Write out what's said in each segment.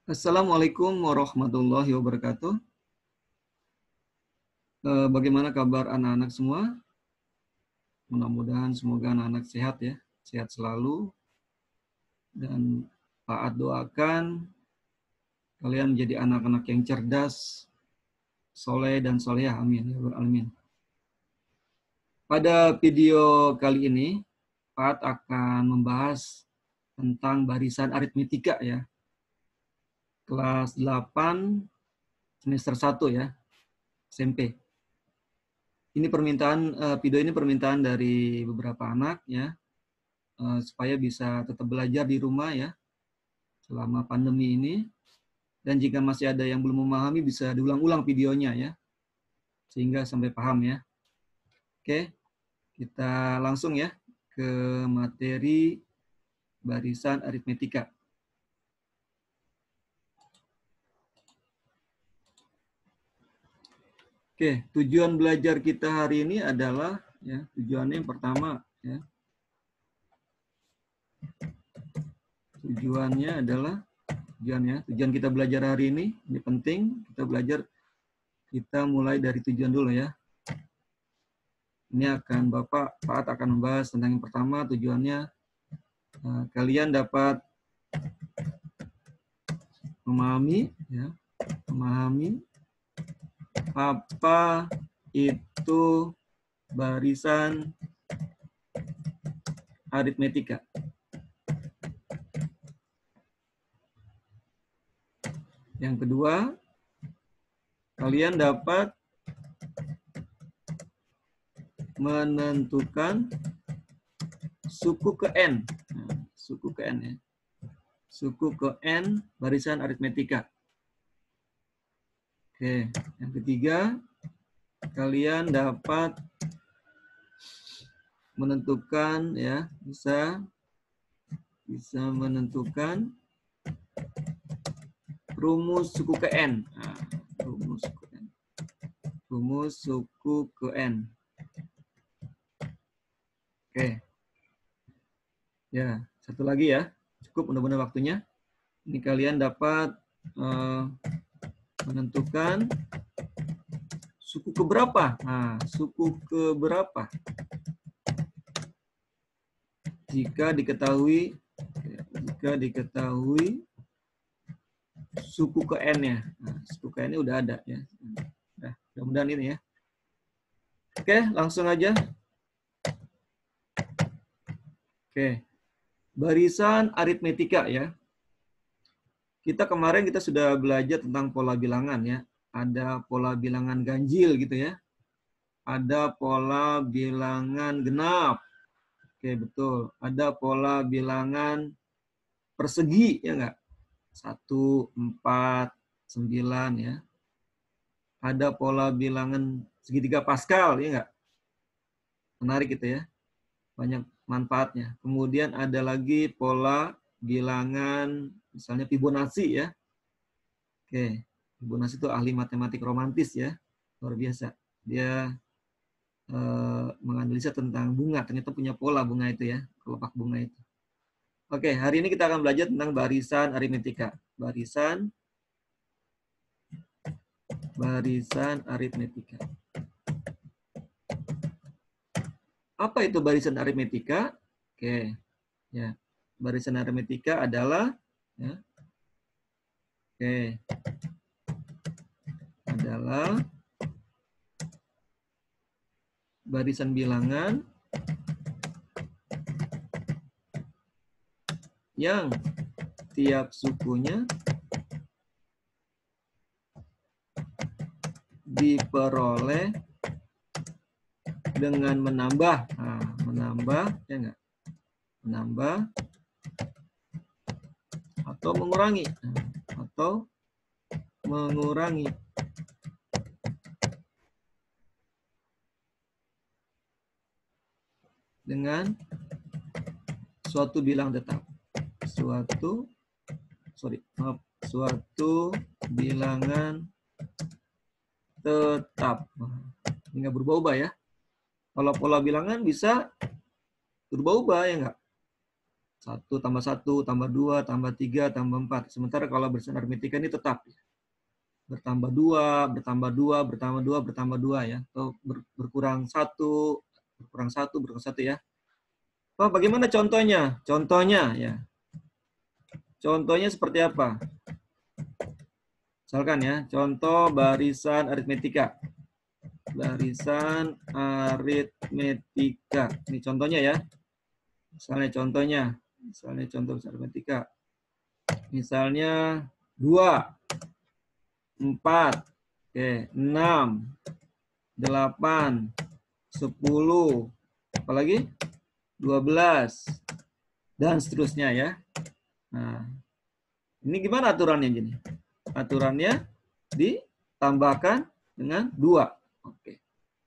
Assalamualaikum warahmatullahi wabarakatuh. Bagaimana kabar anak-anak semua? Mudah-mudahan semoga anak-anak sehat ya, sehat selalu. Dan Pak doakan kalian menjadi anak-anak yang cerdas, soleh dan solehah. Amin. Ya Rabbal Alamin. Pada video kali ini, Pak akan membahas tentang barisan aritmetika ya. Kelas 8 semester 1 ya, SMP. Ini video ini permintaan dari beberapa anak ya, supaya bisa tetap belajar di rumah ya selama pandemi ini. Dan jika masih ada yang belum memahami bisa diulang-ulang videonya ya, sehingga sampai paham ya. Oke, kita langsung ya ke materi barisan aritmetika. Oke, tujuan belajar kita hari ini adalah ya, tujuannya yang pertama ya. Tujuannya adalah tujuan kita belajar hari ini penting, kita mulai dari tujuan dulu ya. Ini Pak akan membahas tentang yang pertama, tujuannya kalian dapat memahami apa itu barisan aritmetika. Yang kedua, kalian dapat menentukan suku ke N. Suku ke N ya. Suku ke N barisan aritmetika. Oke, yang ketiga, kalian dapat menentukan ya, bisa menentukan rumus suku ke N. Nah, rumus suku ke N. Oke. Ya, satu lagi ya. Cukup mudah-mudahan waktunya. Ini kalian dapat menentukan suku ke berapa. Nah, suku ke berapa? Jika diketahui suku ke N-nya. Nah, suku ke N-nya udah ada ya. Nah, mudah-mudahan ini ya. Oke, langsung aja. Oke. Barisan aritmetika ya. Kemarin kita sudah belajar tentang pola bilangan ya. Ada pola bilangan ganjil gitu ya. Ada pola bilangan genap. Oke, betul. Ada pola bilangan persegi ya enggak? 1, 4, 9 ya. Ada pola bilangan segitiga Pascal ya enggak? Menarik gitu ya. Banyak manfaatnya. Kemudian ada lagi pola bilangan misalnya Fibonacci ya. Oke, Fibonacci itu ahli matematik romantis ya. Luar biasa. Dia menganalisa tentang bunga, ternyata punya pola bunga itu ya, kelopak bunga itu. Oke, hari ini kita akan belajar tentang barisan aritmetika. Barisan aritmetika. Apa itu barisan aritmetika? Oke, ya, barisan aritmetika adalah ya, adalah barisan bilangan yang tiap sukunya diperoleh dengan menambah, ya enggak? Menambah atau mengurangi dengan suatu bilang tetap. Suatu bilangan tetap. Ini nggak berubah-ubah ya. Kalau pola bilangan bisa berubah-ubah ya enggak? 1 tambah 1, tambah 2, tambah 3, tambah 4. Sementara kalau barisan aritmetika ini tetap bertambah 2, bertambah 2, bertambah 2, bertambah 2 ya. Atau berkurang 1, berkurang 1, berkurang 1 ya. Oh, bagaimana contohnya? Contohnya ya. Contohnya seperti apa? Misalkan ya, contoh barisan aritmetika. Barisan aritmetika. Ini contohnya ya. Misalnya contoh aritmetika. Misalnya 2, 4, oke, 6, 8, 10, apalagi 12, dan seterusnya ya. Nah, ini gimana aturannya jadi? Aturannya ditambahkan dengan 2. Oke.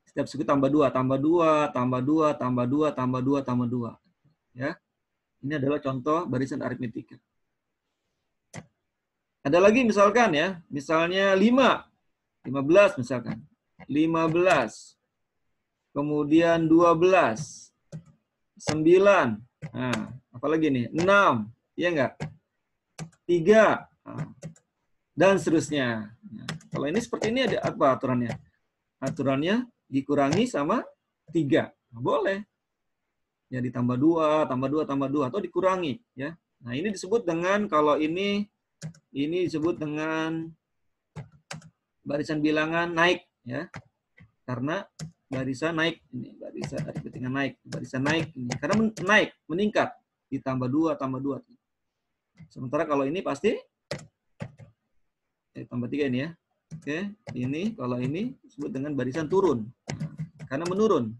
Setiap suku tambah 2, tambah 2, tambah 2, tambah 2, tambah 2, tambah 2. Ya. Ini adalah contoh barisan aritmetika. Ada lagi misalkan ya, misalnya 5, 15 misalkan. 15, kemudian 12, 9, nah, apalagi nih, 6, iya enggak? 3, dan seterusnya. Nah, kalau ini seperti ini ada apa aturannya? Aturannya dikurangi sama 3. Nah, boleh. Ya ditambah 2, tambah 2, tambah 2, atau dikurangi. Ya. Nah ini disebut dengan, kalau ini disebut dengan barisan bilangan naik. Ya. Karena barisan naik, ini barisan aritmetika naik, barisan naik ini karena naik, meningkat, ditambah 2, tambah 2. Sementara kalau ini pasti tambah 3 ini ya. Oke, ini kalau ini disebut dengan barisan turun. Karena menurun.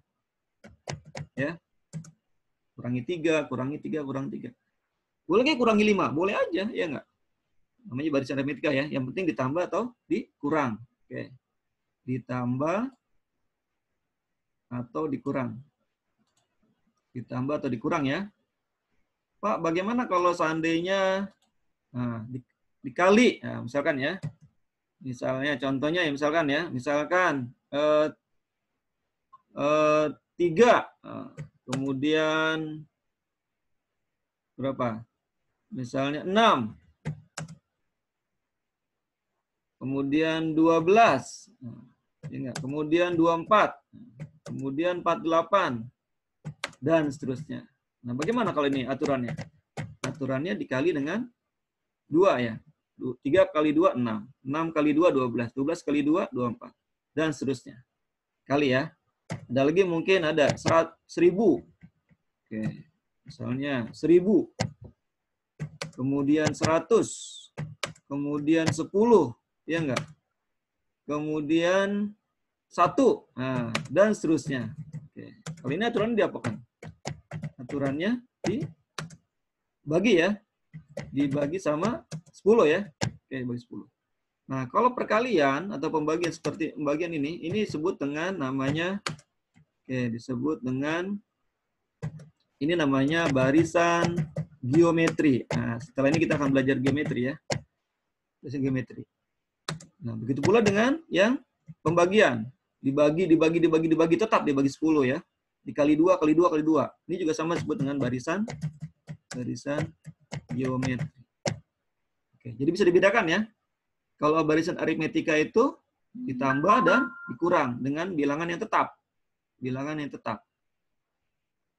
Ya. Kurangi 3, kurangi 3, kurangi 3. Boleh kurangi 5, boleh aja, ya enggak? Namanya barisan aritmetika ya, yang penting ditambah atau dikurang. Oke. Ditambah atau dikurang. Ditambah atau dikurang ya. Pak, bagaimana kalau seandainya dikali, nah, misalkan ya. Misalnya contohnya ya misalkan 3, kemudian berapa? Misalnya 6, kemudian 12, kemudian 24, kemudian 48, dan seterusnya. Nah, bagaimana kalau ini aturannya? Aturannya dikali dengan 2 ya. 3 kali 2, 6. 6 kali 2, 12. 12 kali 2, 24. Dan seterusnya. Kali ya. Ada lagi mungkin ada 1000. Oke. Misalnya 1000. Kemudian 100. Kemudian 10. Ya enggak? Kemudian 1. Nah, dan seterusnya. Oke. Kalau ini aturannya diapakan? Aturannya dibagi ya. Dibagi sama 10 ya. Oke, bagi 10. Nah, kalau perkalian atau pembagian seperti pembagian ini disebut dengan namanya, disebut dengan, ini namanya barisan geometri. Nah, setelah ini kita akan belajar geometri ya. Barisan geometri. Nah, begitu pula dengan yang pembagian. Dibagi, tetap dibagi 10 ya. Dikali 2, kali 2, kali 2. Ini juga sama disebut dengan barisan geometri. Oke, jadi bisa dibedakan ya. Kalau barisan aritmetika itu ditambah dan dikurang dengan bilangan yang tetap. Bilangan yang tetap.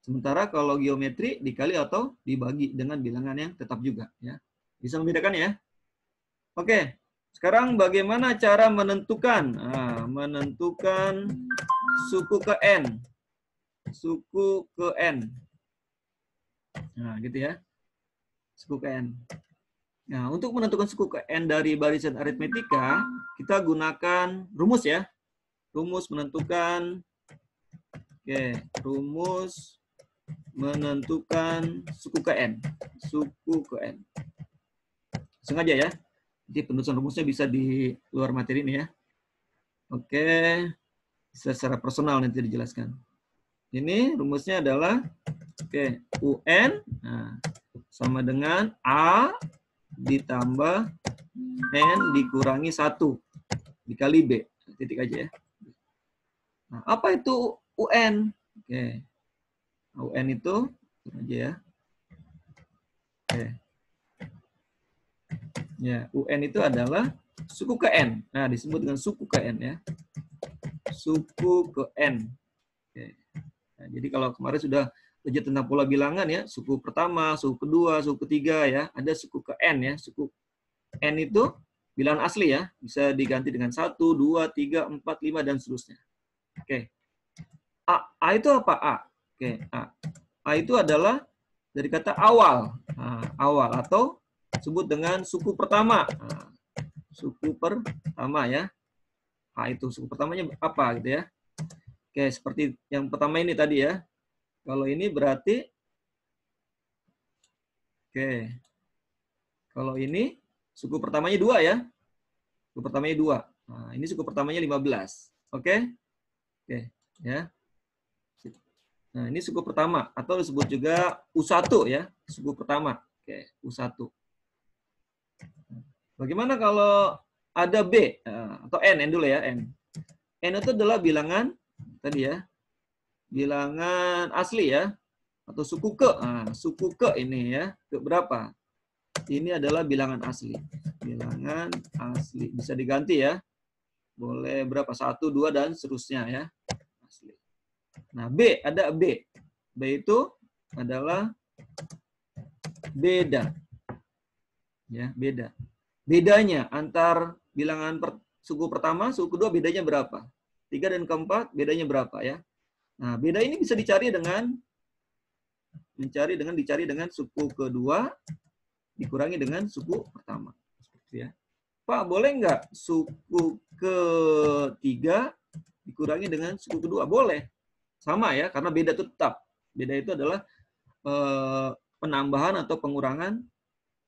Sementara kalau geometri dikali atau dibagi dengan bilangan yang tetap juga. Ya. Bisa membedakan ya? Oke, sekarang bagaimana cara menentukan? Nah, menentukan suku ke N. Suku ke N. Nah, gitu ya. Suku ke N. Nah, untuk menentukan suku ke N dari barisan aritmetika, kita gunakan rumus ya. Rumus menentukan, rumus menentukan suku ke N. Suku ke N. Sengaja ya. Jadi penulisan rumusnya bisa di luar materi ini ya. Oke. Secara personal nanti dijelaskan. Ini rumusnya adalah, UN sama dengan A ditambah N dikurangi 1 dikali B. Titik aja ya. Nah, apa itu UN? UN itu aja ya. Oke. Ya, UN itu adalah suku ke N. Nah, disebut dengan suku ke N ya. Suku ke N. Oke. Nah, jadi kalau kemarin sudah belajar tentang pola bilangan ya, suku pertama, suku kedua, suku ketiga ya, ada suku ke N ya. Suku N itu bilangan asli ya, bisa diganti dengan 1, 2, 3, 4, 5 dan seterusnya. Oke. A itu apa? A. Oke, A. A itu adalah dari kata awal. Nah, awal atau sebut dengan suku pertama. Nah, suku pertama ya. A itu suku pertamanya apa gitu ya. Oke, seperti yang pertama ini tadi ya. Kalau ini berarti oke. Kalau ini suku pertamanya 2 ya. Suku pertamanya 2. Nah, ini suku pertamanya 15. Oke? Oke, ya. Nah, ini suku pertama atau disebut juga U1 ya, suku pertama. Oke, U1. Bagaimana kalau ada B atau N dulu ya, N. N itu adalah bilangan tadi ya. Bilangan asli ya atau suku ke. Nah, suku ke ini ya, ke berapa? Ini adalah bilangan asli. Bilangan asli bisa diganti ya. Boleh berapa? 1, 2 dan seterusnya ya. Asli. Nah, B, ada B. B itu adalah beda. Ya, beda. Bedanya antar bilangan suku pertama, suku kedua bedanya berapa? 3 dan keempat bedanya berapa ya? Nah, beda ini bisa dicari dengan dicari dengan suku kedua dikurangi dengan suku pertama. Seperti ya. Pak, boleh nggak suku ketiga dikurangi dengan suku kedua? Boleh. Sama ya, karena beda itu tetap. Beda itu adalah penambahan atau pengurangan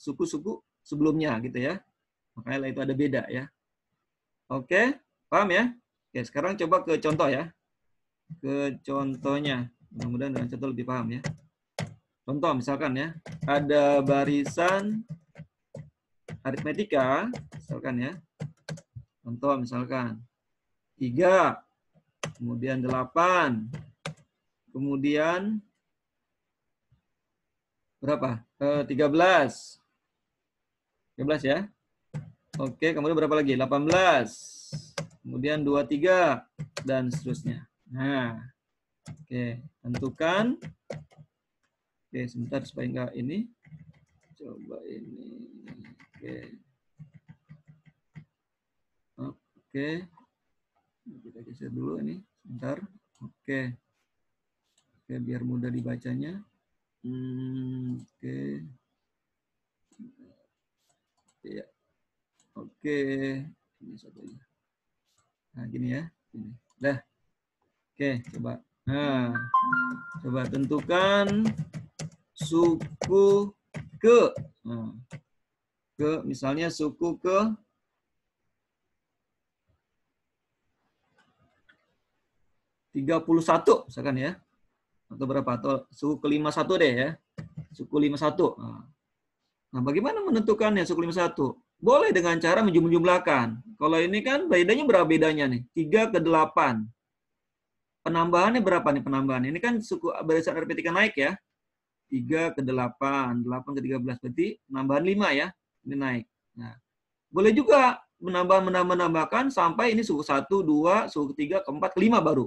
suku-suku sebelumnya gitu ya. Makanya itu ada beda ya. Oke, paham ya? Oke, sekarang coba ke contoh ya. Ke contohnya. Mudah-mudahan dengan contoh lebih paham ya. Contoh misalkan ya, ada barisan aritmetika, misalkan ya. Contoh misalkan 3, kemudian 8, kemudian berapa? 13. 13 ya. Oke, kemudian berapa lagi? 18. Kemudian 23 dan seterusnya. Nah, oke, tentukan. Oke, sebentar supaya enggak ini. Coba ini. Oke. Oke. Kita geser dulu ini. Sebentar. Oke. Oke, biar mudah dibacanya. Oke. Ya. Oke. Ini satu lagi. Nah, gini ya. Ini. Dah. Oke, coba. Nah, coba tentukan suku ke. Nah, ke misalnya suku ke 31 misalkan ya. Atau berapa? Atau suku ke 51 deh ya. Suku 51. Nah, bagaimana menentukannya suku 51? Boleh dengan cara menjumlahkan. Kalau ini kan bedanya berapa bedanya nih? 3 ke 8. Penambahannya berapa nih penambahan? Ini kan suku barisan aritmetika naik ya. 3 ke 8, 8 ke 13. Berarti penambahan 5 ya. Ini naik. Nah, boleh juga menambahkan sampai ini suku 1, 2, suku ketiga, keempat, kelima baru.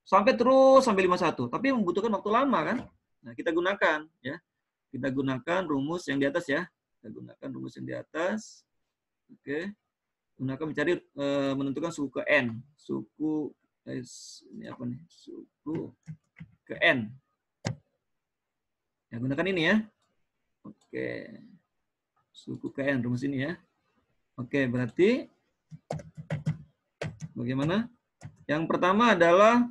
Sampai terus sampai 51. Tapi membutuhkan waktu lama kan? Nah, kita gunakan ya. Kita gunakan rumus yang di atas ya. Kita gunakan rumus yang di atas. Oke. Gunakan mencari menentukan suku ke N. Suku ini apa nih? Suku ke N. Ya, gunakan ini ya. Oke. Suku ke N, rumus ini ya. Oke, berarti bagaimana? Yang pertama adalah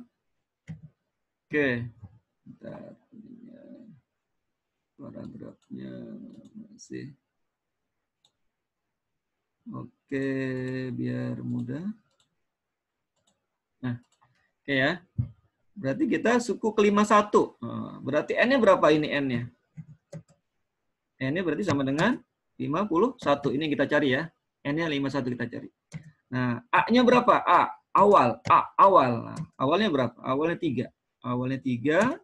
oke. Bentar. Paragrafnya masih. Oke, biar mudah. Nah, oke ya. Berarti kita suku ke-51. Berarti N-nya berapa ini N-nya? N-nya berarti sama dengan 51. Ini yang kita cari ya. N-nya 51 kita cari. Nah, A-nya berapa? A. Awal. A. Awal. Nah, awalnya berapa? Awalnya 3. Awalnya 3.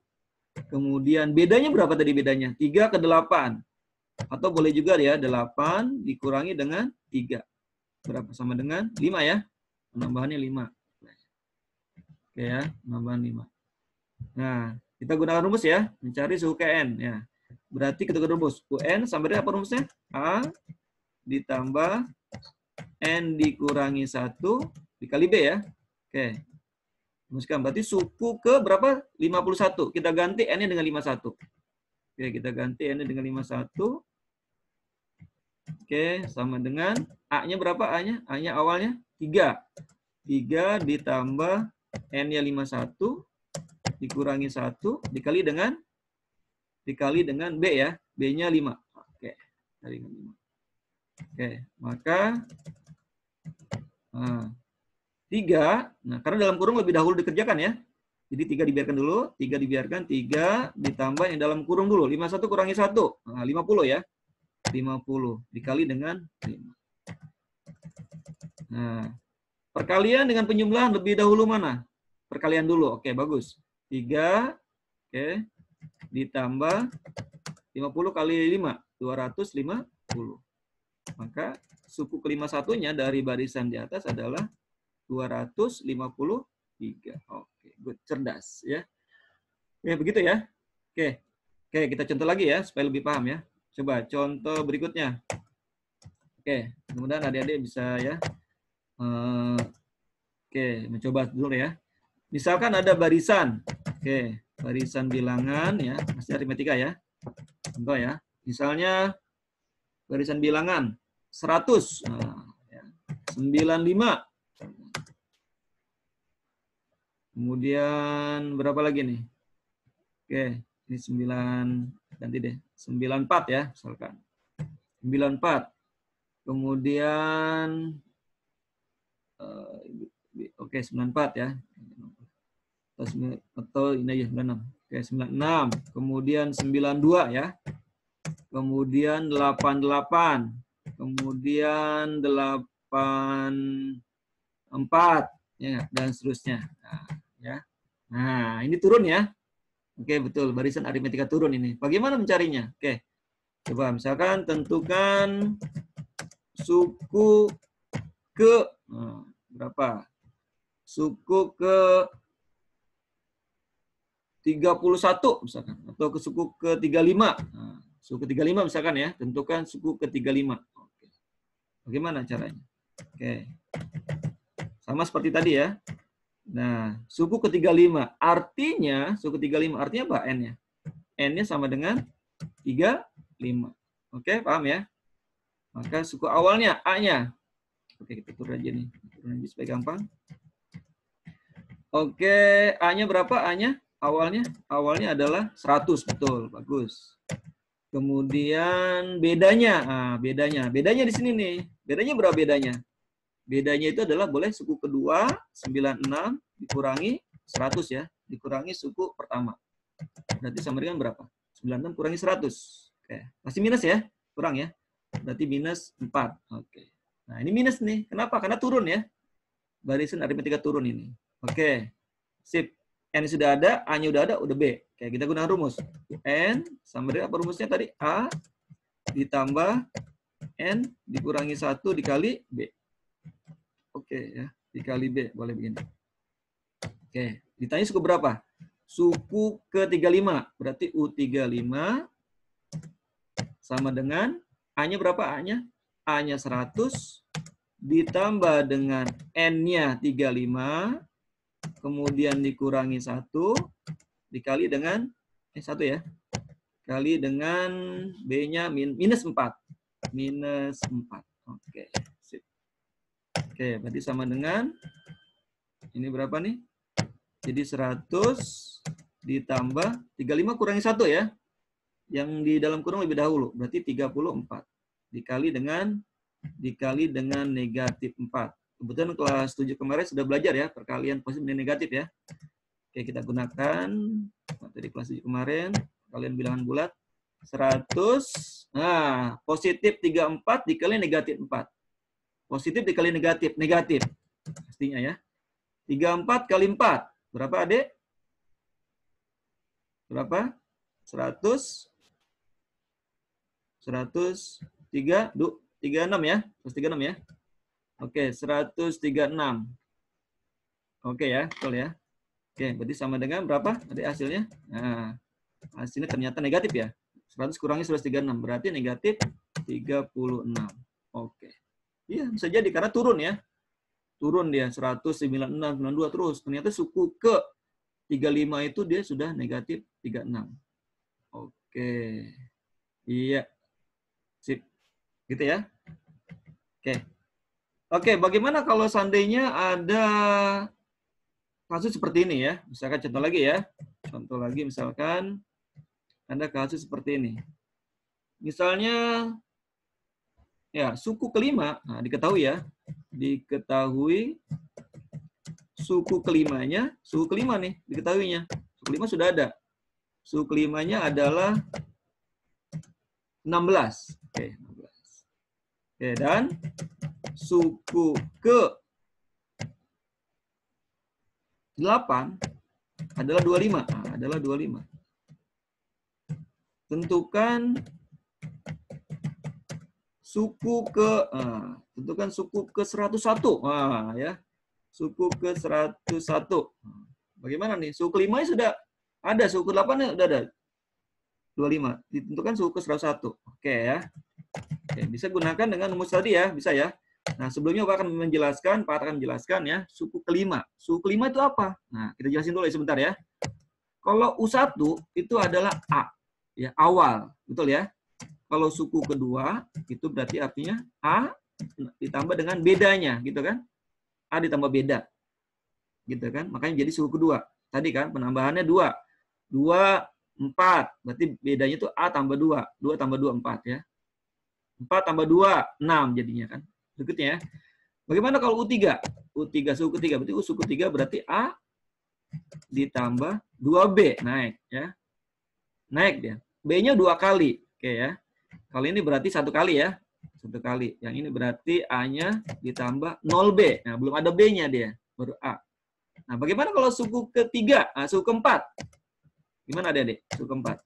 Kemudian bedanya berapa tadi bedanya? 3 ke 8. Atau boleh juga ya 8 dikurangi dengan 3. Berapa? Sama dengan 5 ya. Penambahannya 5. Oke ya, penambahan 5. Nah, kita gunakan rumus ya, mencari suhu Kn ya. Berarti kita gunakan rumus UN sama dengan apa rumusnya? A ditambah N dikurangi 1 dikali B ya. Oke. Rumuskan. Berarti suku ke berapa? 51. Kita ganti N-nya dengan 51. Oke, kita ganti N-nya dengan 51. Oke, sama dengan A-nya berapa A-nya? A-nya awalnya 3. 3 ditambah N-nya 51 dikurangi 1 dikali dengan B ya. B-nya 5. Oke, dari 5. Oke, maka 3, nah karena dalam kurung lebih dahulu dikerjakan ya. Jadi 3 dibiarkan dulu, 3 dibiarkan, 3 ditambah yang dalam kurung dulu. 51 kurangi 1, nah, 50 ya. 50 dikali dengan 5. Nah, perkalian dengan penjumlahan lebih dahulu mana? Perkalian dulu, oke bagus. 3, oke, ditambah 50 kali 5, 250. Maka suku ke-51-nya dari barisan di atas adalah 253. Oke, good, cerdas ya. Oke, begitu ya. Oke, kita contoh lagi ya supaya lebih paham ya. Coba contoh berikutnya. Oke, mudah-mudahan adik-adik bisa ya. Oke, mencoba dulu ya. Misalkan ada barisan. Oke, barisan bilangan ya, masih aritmetika ya. Contoh ya. Misalnya barisan bilangan 100. Nah, ya. 95. Kemudian berapa lagi nih? Oke, ini 9, ganti deh. 94 ya, misalkan. 94. Kemudian oke, 94 ya. Atau ini aja 96. Oke, 96. Kemudian 92 ya. Kemudian 88. Kemudian 84 ya, dan seterusnya. Nah, ya. Nah, ini turun ya. Oke, betul. Barisan aritmetika turun ini. Bagaimana mencarinya? Oke. Coba misalkan tentukan suku ke berapa? Suku ke 31 misalkan, atau ke suku ke 35. Nah, suku ke 35 misalkan ya. Tentukan suku ke 35. Oke. Bagaimana caranya? Oke. Sama seperti tadi ya. Nah, suku ke 35 artinya, suku 35 artinya apa? N-nya. N-nya sama dengan 35. Oke, paham ya? Maka suku awalnya A-nya. Oke, kita turun aja nih. Turun aja supaya gampang. Oke, A-nya berapa? A-nya awalnya adalah 100, betul. Bagus. Kemudian bedanya. Nah, bedanya di sini nih. Bedanya berapa bedanya? Bedanya itu adalah boleh suku kedua 96 dikurangi 100 ya, dikurangi suku pertama. Berarti sama dengan berapa? 96 kurangi 100. Oke, masih minus ya? Kurang ya? Berarti minus 4. Oke. Nah, ini minus nih. Kenapa? Karena turun ya. Barisan aritmetika turun ini. Oke. Sip. N sudah ada, A-nya udah ada, udah B. Oke, kita gunakan rumus. N sama dengan apa rumusnya tadi? A ditambah N dikurangi 1 dikali B. Oke ya, dikali B. Boleh begini. Oke, ditanya suku berapa? Suku ke-35. Berarti U35 sama dengan A-nya berapa A-nya? A-nya 100 ditambah dengan N-nya 35, kemudian dikurangi 1, dikali dengan 1 ya. Kali dengan B-nya minus 4. Minus 4. Oke. Sip. Oke, berarti sama dengan ini berapa nih? Jadi 100 ditambah 35 kurangi 1 ya. Yang di dalam kurung lebih dahulu. Berarti 34. Dikali dengan negatif 4. Kebetulan kelas 7 kemarin sudah belajar ya. Perkalian positif dan negatif ya. Oke, kita gunakan. Dari kelas 7 kemarin. Perkalian bilangan bulat. 100. Nah, positif 34 dikali negatif 4. Positif dikali negatif. Negatif. Pastinya ya. 34 kali 4. Berapa, Adik? Berapa? 100. 136 ya. 136 ya. Oke, 136. Oke ya, betul ya. Oke, berarti sama dengan berapa tadi hasilnya? Nah, hasilnya ternyata negatif ya. 100 kurangi 136, berarti negatif 36. Oke. Iya, bisa jadi karena turun ya. Turun dia 196, 92 terus. Ternyata suku ke 35 itu dia sudah negatif 36. Oke. Iya. Sip. Gitu ya. Oke. Oke, bagaimana kalau seandainya ada kasus seperti ini ya? Misalkan contoh lagi ya. Contoh lagi misalkan ada kasus seperti ini. Misalnya ya, suku kelima, nah diketahui ya. Diketahui suku kelimanya, suku kelima nih diketahuinya. Suku kelima sudah ada. Suku kelimanya adalah 16. Oke, 16. Oke, dan suku ke 8 adalah 25. Nah, adalah 25. Tentukan suku ke tentukan suku ke 101. Nah, ya. Suku ke 101. Bagaimana nih? Suku kelima sudah ada, suku 8 sudah ada. 25. Ditentukan suku ke 101. Oke ya. Oke, bisa gunakan dengan rumus tadi ya, bisa ya. Nah, sebelumnya Pak akan menjelaskan ya, suku kelima. Suku kelima itu apa? Nah, kita jelasin dulu ya sebentar ya. Kalau U1 itu adalah A, ya, awal, betul ya. Kalau suku kedua itu berarti artinya A ditambah dengan bedanya, gitu kan? A ditambah beda. Gitu kan? Makanya jadi suku kedua. Tadi kan penambahannya 2. 2 4. Berarti bedanya itu A tambah 2. 2 tambah 2 4 ya. 4 tambah 2 6 jadinya kan. Berikutnya ya. Bagaimana kalau U3? U3 suku ketiga. Berarti suku ketiga berarti A ditambah 2B naik ya. Naik dia. B-nya 2 kali. Oke ya. Kali ini berarti 1 kali ya. 1 kali. Yang ini berarti A-nya ditambah 0B. Nah, belum ada B-nya dia. Baru A. Nah, bagaimana kalau suku ketiga? Nah, suku keempat. Gimana adik-adik? Suku keempat.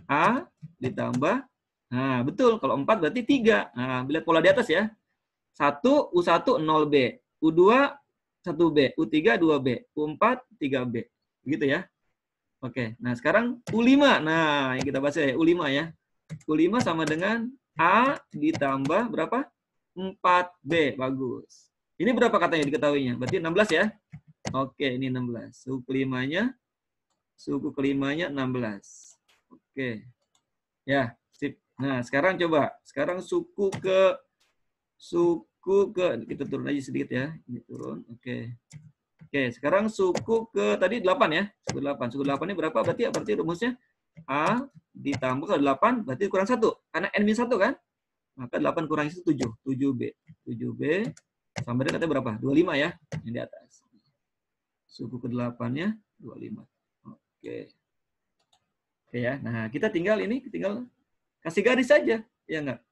A ditambah, nah betul, kalau 4 berarti 3. Nah, lihat pola di atas ya. 1, U1, 0B. U2, 1B. U3, 2B. U4, 3B. Begitu ya. Oke, nah sekarang U5. Nah, yang kita bahas ya, U5 ya. U5 sama dengan A ditambah berapa? 4B. Bagus. Ini berapa katanya diketahuinya? Berarti 16 ya. Oke, ini 16. Suku kelimanya 16. Oke. Ya, sip. Nah, sekarang coba. Sekarang suku ke kita turun aja sedikit ya. Ini turun. Oke. Oke, sekarang suku ke tadi 8 ya. Suku 8. Suku 8 ini berapa? Berarti rumusnya A ditambah ke 8 berarti kurang 1. Karena N-1 kan? Maka 8 kurang 1 7. 7B. 7B sama dengan katanya berapa? 25 ya. Yang di atas. Suku ke-8-nya 25. Oke. Oke ya. Nah, kita tinggal kasih garis saja, ya enggak?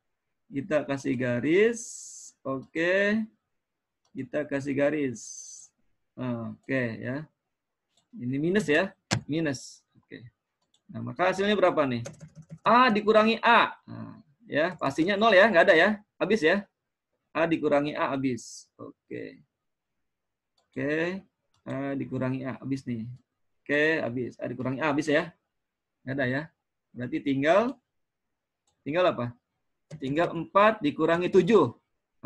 Kita kasih garis. Oke. Kita kasih garis. Oke ya. Ini minus ya. Minus. Oke. Nah, maka hasilnya berapa nih? A dikurangi A. Nah, ya, pastinya 0 ya, enggak ada ya. Habis ya. A dikurangi A habis. Oke. Oke. A dikurangi A habis nih. Oke, habis. A dikurangi A habis ya. Enggak ada ya. Berarti tinggal apa? Tinggal 4 dikurangi 7.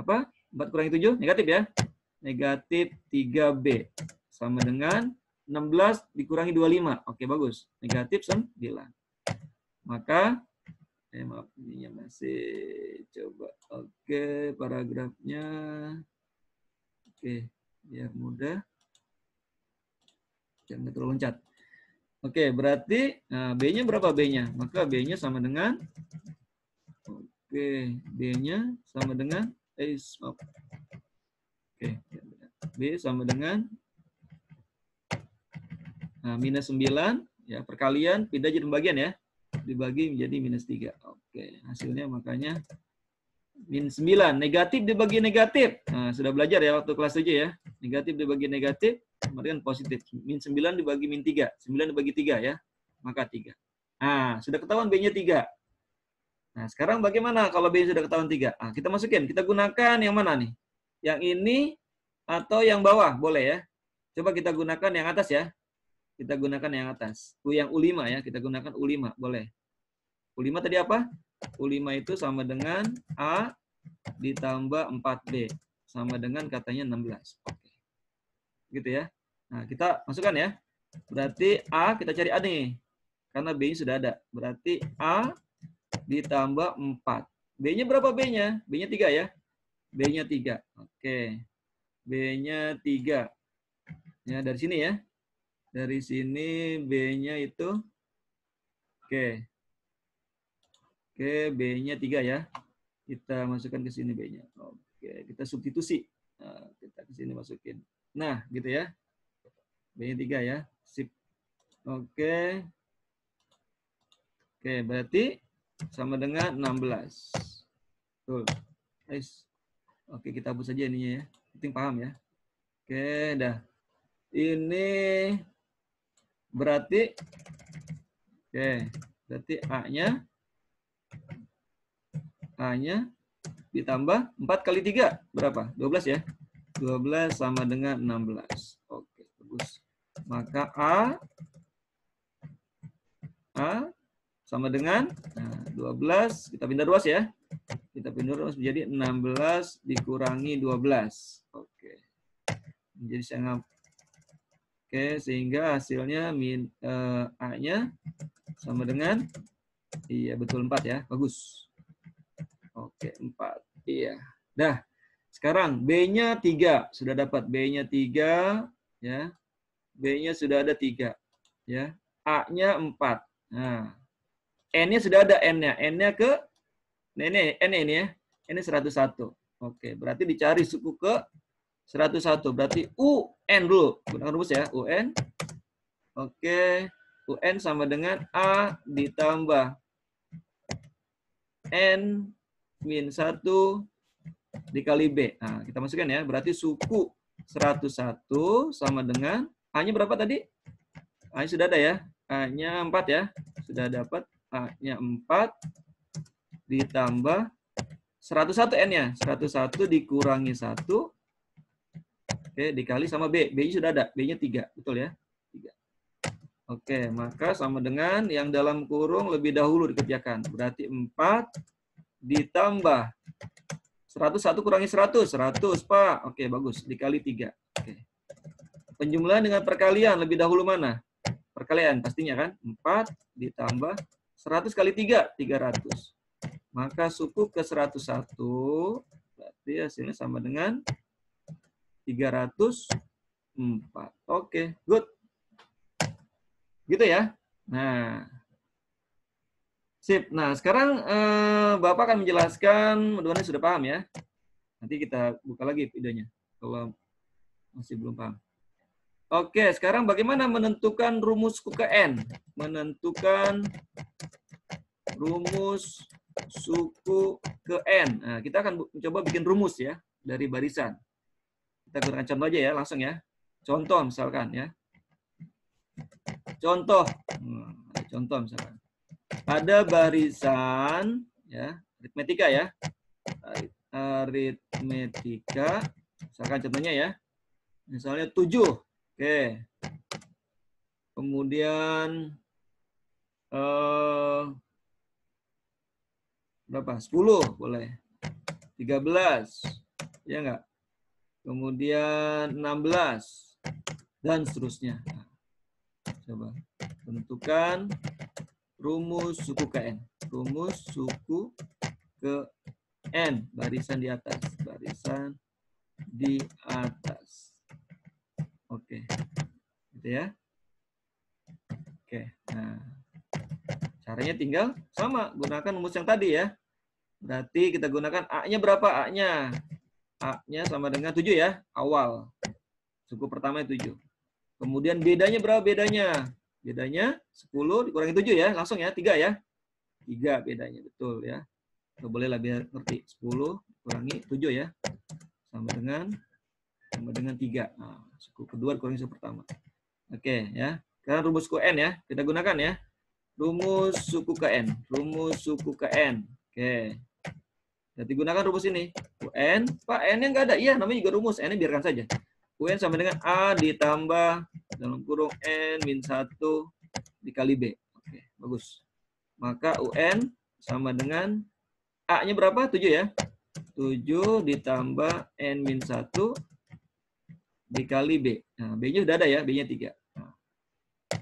Apa? 4 kurangi 7? Negatif ya. Negatif 3B. Sama dengan 16 dikurangi 25. Oke, bagus. Negatif 9. Maka, maaf, ininya masih coba. Oke, paragrafnya. Oke, biar mudah. Jangan terlalu loncat. Oke, berarti B-nya berapa B-nya? Maka B-nya sama dengan B-nya sama dengan B sama dengan minus 9 ya, perkalian pindah jadi pembagian ya. Dibagi menjadi minus 3. Oke, hasilnya makanya minus 9. Negatif dibagi negatif. Nah, sudah belajar ya waktu kelas 7 ya. Negatif dibagi negatif kemudian positif. Min 9 dibagi min 3. 9 dibagi 3 ya. Maka 3. Nah, sudah ketahuan B-nya 3. Nah, sekarang bagaimana kalau B sudah ketahuan 3? Nah, kita masukin. Kita gunakan yang mana nih? Yang ini atau yang bawah? Boleh ya. Coba kita gunakan yang atas ya. Kita gunakan yang atas. Yang U5 ya. Kita gunakan U5. Boleh. U5 tadi apa? U5 itu sama dengan A ditambah 4B. Sama dengan katanya 16. Oke. Gitu ya. Nah, kita masukkan ya. Berarti A, kita cari A nih. Karena B-nya sudah ada. Berarti A ditambah 4. B-nya berapa B-nya? B-nya 3 ya. B-nya 3. Oke. B-nya 3. Ya, dari sini ya. Dari sini B-nya itu. Oke. Oke, B-nya 3 ya. Kita masukkan ke sini B-nya. Oke, kita substitusi. Nah, kita ke sini masukin. Nah, gitu ya. B-nya 3 ya. Sip. Oke. Oke, berarti sama dengan 16. Betul. Nice. Oke, kita hapus saja ininya ya. Penting paham ya. Oke, dah. Ini berarti A-nya ditambah 4 kali 3 berapa? 12 ya. 12 sama dengan 16. Oke, bagus. Maka A sama dengan 12, kita pindah ruas ya. Kita pindah ruas menjadi 16 dikurangi 12. Oke. Jadi saya Oke, sehingga hasilnya A-nya sama dengan, iya betul 4 ya, bagus. Oke, 4. Iya. Dah, sekarang B-nya 3. Sudah dapat B-nya 3. Ya. B-nya sudah ada 3. Ya. A-nya 4. Nah, N-nya sudah ada N-nya. N-nya ke, N-nya ini ya. N-nya 101. Oke, berarti dicari suku ke 101. Berarti UN dulu. Gunakan rumus ya. UN. Oke. UN sama dengan A ditambah N min 1 dikali B. Nah, kita masukkan ya. Berarti suku 101 sama dengan A-nya berapa tadi? A-nya sudah ada ya. A-nya 4 ya. Sudah dapat. A-nya 4 ditambah 101 N-nya. 101 dikurangi 1. Oke, dikali sama B. B-nya sudah ada. B-nya 3. Betul ya? 3. Oke, maka sama dengan yang dalam kurung lebih dahulu dikerjakan. Berarti 4 ditambah 101 kurangi 100. 100, Pak. Oke, bagus. Dikali 3. Oke. Penjumlahan dengan perkalian lebih dahulu mana? Perkalian pastinya kan? 4 ditambah 100 kali 3. 300. Maka suku ke 101 berarti hasilnya sama dengan 304. Oke, good. Gitu ya. Nah, sip. Nah, sekarang Bapak akan menjelaskan, mudah-mudahan sudah paham ya. Nanti kita buka lagi videonya kalau masih belum paham. Oke, sekarang bagaimana menentukan rumus suku ke N? Menentukan rumus suku ke N. Nah, kita akan mencoba bikin rumus ya dari barisan. Kita gunakan contoh aja ya, langsung ya. Contoh misalkan ya. Contoh misalkan. Ada barisan ya, aritmetika ya. Aritmetika. Misalkan contohnya ya. Misalnya 7. Oke. Kemudian berapa? 10 boleh. 13. Ya enggak? Kemudian 16 dan seterusnya. Nah, coba tentukan rumus suku ke N. Rumus suku ke N. Barisan di atas. Barisan di atas. Oke. Gitu ya. Oke. Nah, caranya tinggal sama. Gunakan rumus yang tadi ya. Berarti kita gunakan A-nya berapa? A-nya. A-nya sama dengan 7 ya, awal. Suku pertama 7. Kemudian bedanya berapa bedanya? Bedanya 10 dikurangi 7 ya, langsung ya, 3 ya. 3 bedanya, betul ya. Kita boleh lah biar ngerti. 10 dikurangi 7 ya. Sama dengan 3. Nah, suku kedua dikurangi suku pertama. Oke ya. Sekarang rumus suku N ya, kita gunakan ya. Rumus suku ke N. Rumus suku ke N. Oke. Berarti gunakan rumus ini. UN, Pak, N-nya nggak ada. Iya, namanya juga rumus. N-nya biarkan saja. UN sama dengan A ditambah dalam kurung N min 1 dikali B. Oke, bagus. Maka UN sama dengan A-nya berapa? 7 ya. 7 ditambah N min 1 dikali B. Nah, B-nya udah ada ya. B-nya 3. Nah,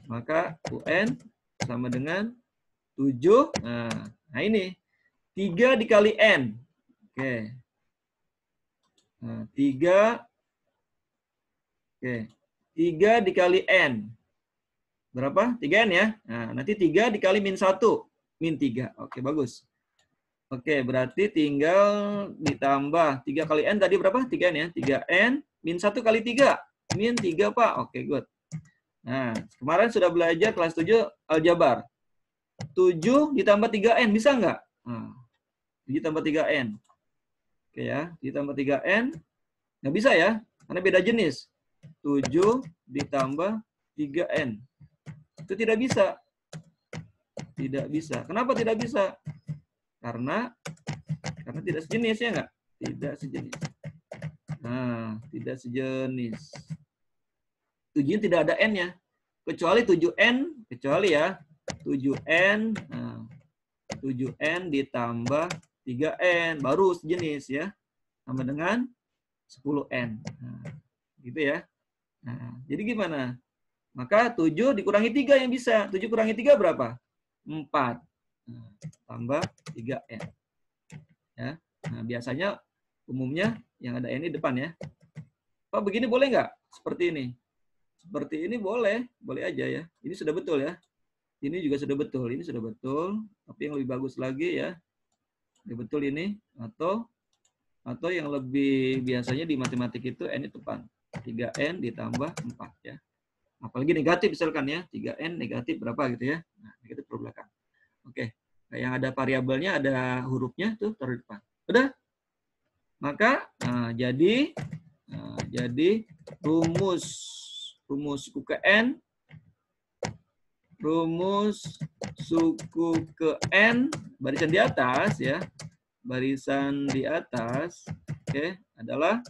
maka UN sama dengan 7. Nah ini. 3 dikali N. Oke. Nah, 3. Oke. 3 dikali N. Berapa? 3N ya. Nah, nanti 3 dikali min 1. Min 3. Oke, bagus. Oke, berarti tinggal ditambah 3 kali N tadi berapa? 3N ya. 3N min 1 kali 3. Min 3, Pak. Oke, good. Nah, kemarin sudah belajar kelas 7 aljabar. 7 ditambah 3N. Bisa nggak? Nah, 7 tambah 3N. Oke ya, ditambah 3N. Nggak bisa ya, karena beda jenis. 7 ditambah 3N. Itu tidak bisa. Tidak bisa. Kenapa tidak bisa? Karena tidak sejenis ya nggak? Tidak sejenis. Nah, tidak sejenis. 7 tidak ada N-nya. Kecuali 7N, kecuali ya. 7N, nah, 7N ditambah 3N, baru sejenis ya. Sama dengan 10N. Nah, gitu ya. Nah, jadi gimana? Maka 7 dikurangi 3 yang bisa. 7 kurangi 3 berapa? 4. Nah, tambah 3N. Ya. Nah, biasanya umumnya yang ada N di depan ya. Pak, begini boleh nggak? Seperti ini. Seperti ini boleh. Boleh aja ya. Ini sudah betul ya. Ini juga sudah betul. Ini sudah betul. Tapi yang lebih bagus lagi ya. Lebih betul ini. Atau yang lebih biasanya di matematik itu N itu depan. 3N ditambah 4 ya. Apalagi negatif misalkan ya. 3N negatif berapa gitu ya. Nah, negatif per belakang. Oke. Nah, yang ada variabelnya, ada hurufnya tuh taruh di depan. Udah? Maka jadi rumus suku ke N, rumus suku ke N barisan di atas ya. Barisan di atas oke, adalah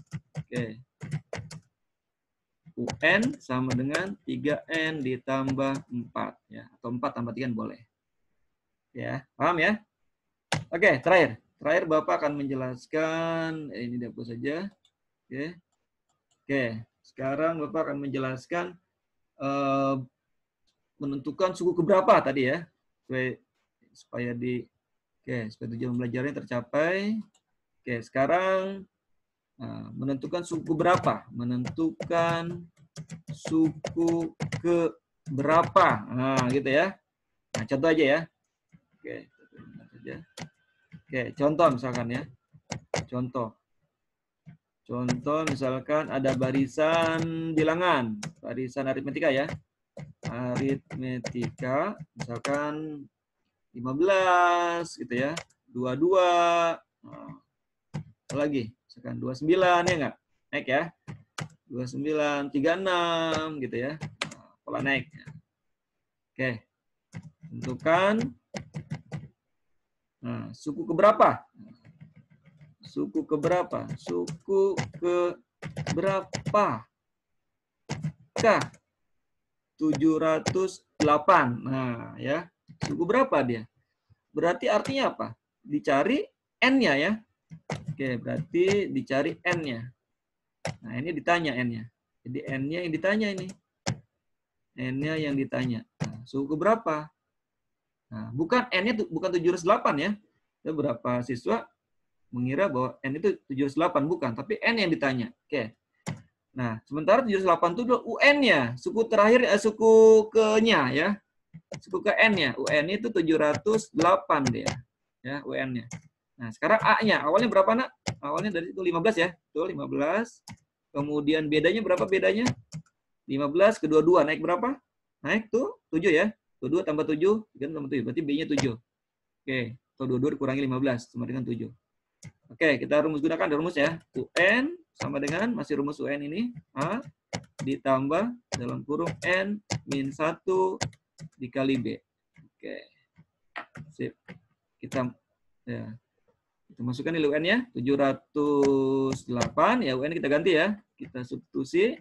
UN sama dengan 3N ditambah 4 ya, atau 4 tambah 3 boleh. Ya, paham ya? Oke, terakhir Bapak akan menjelaskan ini dihapus saja. Oke, sekarang Bapak akan menjelaskan menentukan suku keberapa tadi ya, supaya tujuan belajarnya tercapai. Oke, sekarang menentukan suku berapa? Menentukan suku ke berapa? Nah, gitu ya. Nah, contoh aja ya. Oke, contoh misalkan ya. Contoh misalkan ada barisan bilangan, barisan aritmetika ya. Aritmetika misalkan 15 gitu ya. 22 lagi misalkan 29 ya enggak? Naik ya. 29, 36 gitu ya. Pola naik. Oke. Tentukan suku keberapa? Suku keberapa? Suku keberapa? Kah? 708. Nah, ya. Suku berapa dia? Berarti artinya apa? Dicari N-nya ya. Oke, berarti dicari N-nya. Nah, ini ditanya N-nya. Jadi N-nya yang ditanya ini. N-nya yang ditanya. Nah, suku berapa? Nah, bukan N-nya bukan 708 ya. Beberapa siswa mengira bahwa N itu 708, bukan. Tapi N yang ditanya. Oke. Nah, sementara 708 itu UN-nya. Suku terakhir, suku ke-nya ya. Suku ke N-nya. UN itu 708 dia. Ya, UN-nya. Nah, sekarang A-nya. Awalnya berapa, Nak? Awalnya dari itu 15 ya. Tuh, 15. Kemudian bedanya berapa bedanya? 15 ke 22. Naik berapa? Naik tuh 7 ya. 22 tambah 7. Tambah 7. Berarti B-nya 7. Oke. Atau 22 dikurangi 15. Sama dengan 7. Oke, kita gunakan rumus ya. UN sama dengan, masih rumus UN ini. A ditambah dalam kurung N min 1 dikali B. Oke. Sip. Kita Ya. Kita masukkan nilai UN-nya 708 ya, UN kita ganti ya. Kita substitusi.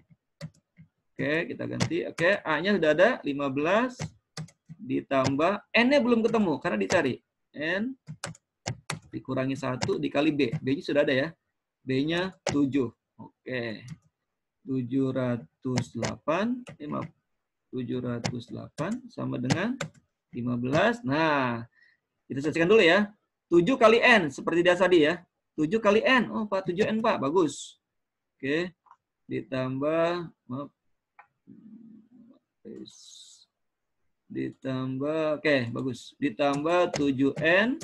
Oke, kita ganti. Oke, A-nya sudah ada 15 ditambah N-nya belum ketemu karena dicari. N dikurangi 1 dikali B. B-nya sudah ada ya. B-nya 7. Oke. 708 sama dengan 15. Nah, kita selesaikan dulu ya. 7 kali N seperti biasa tadi ya. 7 kali N. Oh, Pak, 7N, Pak. Bagus. Oke. Ditambah oke, bagus. Ditambah 7N.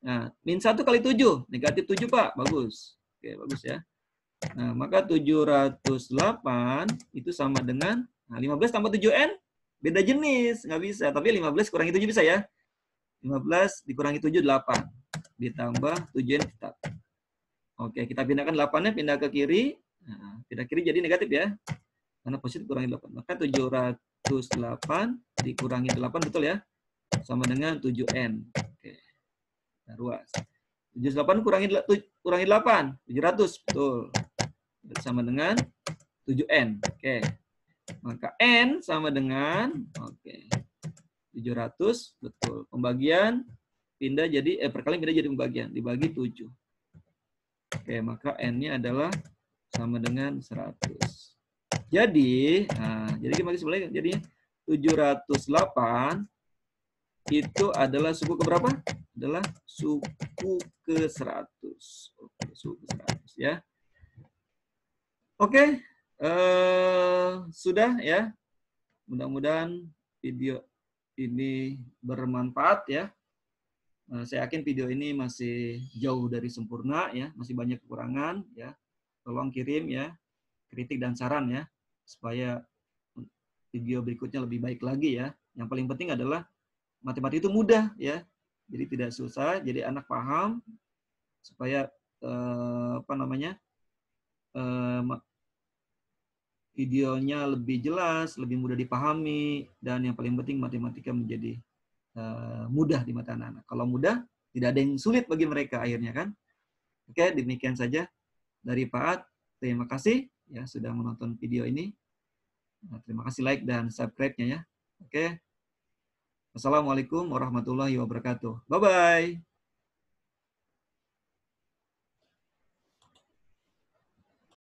Nah, min 1 kali 7, negatif 7, Pak. Bagus. Oke, bagus ya. Nah, maka 708 itu sama dengan 15 tambah 7N, beda jenis, nggak bisa. Tapi 15 kurangi 7 bisa ya. 15 dikurangi 7, 8. Ditambah 7N tetap. Oke, kita pindahkan 8-nya, pindah ke kiri. Nah, pindah kiri jadi negatif ya. Karena positif kurangi 8. Maka 708 dikurangi 8, betul ya? Sama dengan 7N. Oke. Nah, ruas. 78 kurangi 8, 700, betul. Sama dengan 7N. Oke. Maka N sama dengan 700, betul. Pembagian pindah jadi perkalian pindah jadi pembagian, dibagi 7. Oke, maka N-nya adalah sama dengan 100. Jadi, jadi gimana sebenarnya? Jadi 708 itu adalah suku ke berapa? Adalah suku ke 100. Oke, suku ke 100 ya. Oke, sudah ya. Mudah-mudahan video ini bermanfaat ya. Saya yakin video ini masih jauh dari sempurna ya, masih banyak kekurangan ya. Tolong kirim ya kritik dan saran ya, supaya video berikutnya lebih baik lagi ya. Yang paling penting adalah matematika itu mudah ya, jadi tidak susah, jadi anak paham supaya videonya lebih jelas, lebih mudah dipahami, dan yang paling penting matematika menjadi mudah di mata anak-anak. Kalau mudah, tidak ada yang sulit bagi mereka akhirnya kan. Oke, demikian saja dari Pak Ad. Terima kasih ya sudah menonton video ini. Terima kasih like dan subscribe-nya ya. Oke. Wassalamualaikum warahmatullahi wabarakatuh. Bye-bye.